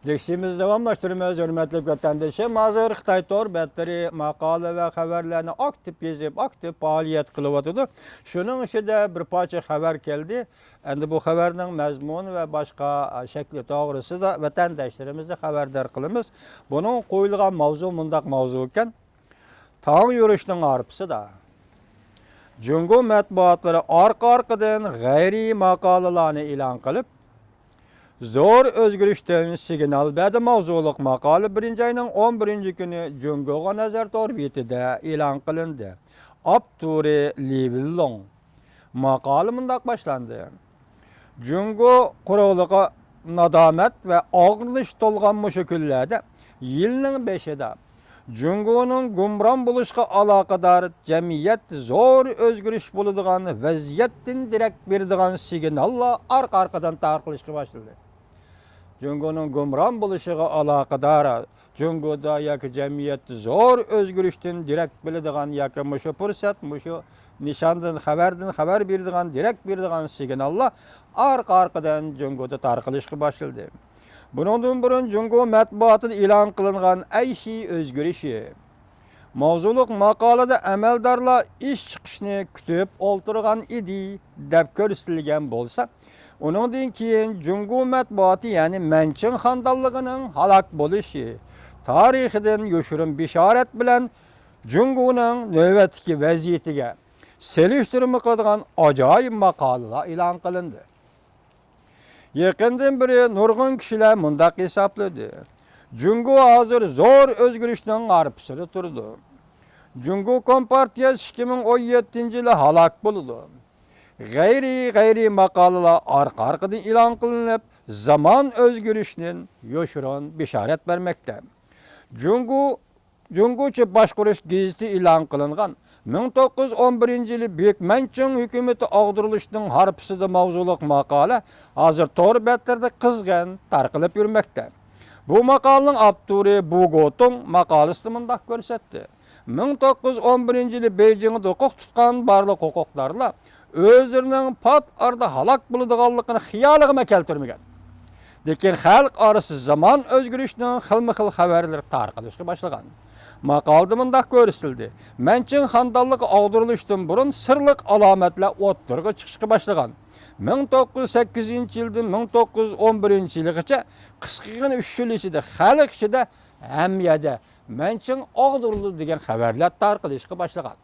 Leksimiz davamlaştırmamız hürmetli vatandaşım. Hazır Xitay Tor betleri makale ve haberlerini aktif yazıp aktif faaliyet kılıvatıdı. Şunun içinde bir parça haber geldi. Endi bu haberinin mezmunu ve başka şekli doğrusu da vatandaşlarımızı haberdar kılımız. Bunun koyulgan mavzu mundak mavzu iken tağ yürüyüşünün arpısı da. Cungo matbuatları arka-arkadan gayri makalalarını ilan kılıp zor özgürlükten signal verdi mavzuluk makale 1. ayının 11. günü Cungo'ga nazar torbiyetide ilan kılındı. Abduri Livillon makale mundak başlandı. Cungo kuruluğa nadamet ve ağırlış tolgan müşeküllerde yılının 5'ede Cungo'nun gumran buluşqa alakadar cemiyet zor özgürlük bulduğun vaziyettin direkt birdiğin signalla arka-arkadan tarqılışqa başladı. Cungo'nun gumran buluşuğa alakadar Cungo'da yakı cemiyet zor özgürlükten direkt bildiğin yakı muşu fırsat, muşu nişandan haber birdiğin direkt birdiğin signalla arka-arkadan Cungo'da tarqılışqa başladı. Bundan burun Cungo matbuatı ilan kılıngan ayşi özgürüşü. Mavzuluk makalada emeldarla iş çıkışını kütüp olturgan idi dep körüsülgen bolsa, onundan keyin Cungo matbuatı yani Mençin handallığının halak boluşu, tarihiden yoşurun bişaret bilen Cungo'nun nöbetki vaziyetiga seliştirimi kılgan acayip makalalar ilan kılındı. Yakından biri nurgun kişiler mundak hesapladı. Cungo hazır zor özgürlükten arpısırı turdu. Cungo Kompartiyası 2017 yılı halak buldu. Gayri makalalar arka-arkadan ilan kılınıp zaman özgürlükünün yoşuran bişaret vermekte. Cungoçu Başkuruş gizli ilan kılıngan 1911 yılı Büyük Mençin hükümeti ağdırılışının harpısıda mavzuluk makale hazır tor betlerde kızgın tarqılıp yürmekte. Bu makalının Abduri Bugot'un makalesi mundak görsetti. 1911 yılı Beijing'de hukuk tutkan barlık hukuklarla özlerinin pat arda halak buluduğallıqını xiyalığıma keltirmegen. Lekin halk arası zaman özgürlüğünün xilmi-xil haberleri tarqılışqa başlagan. Makalda mundak görüsüldü. Mençin handallık ağdırılıştın burun sırlık alametle otturga çıkışqa başlagan. 1908 yıldan 1911 yılgacha qisqigan 3 yil ichida xalq ichida hamiyada Mençin ağdırıldı degan haberler tarqılışqa başlagan.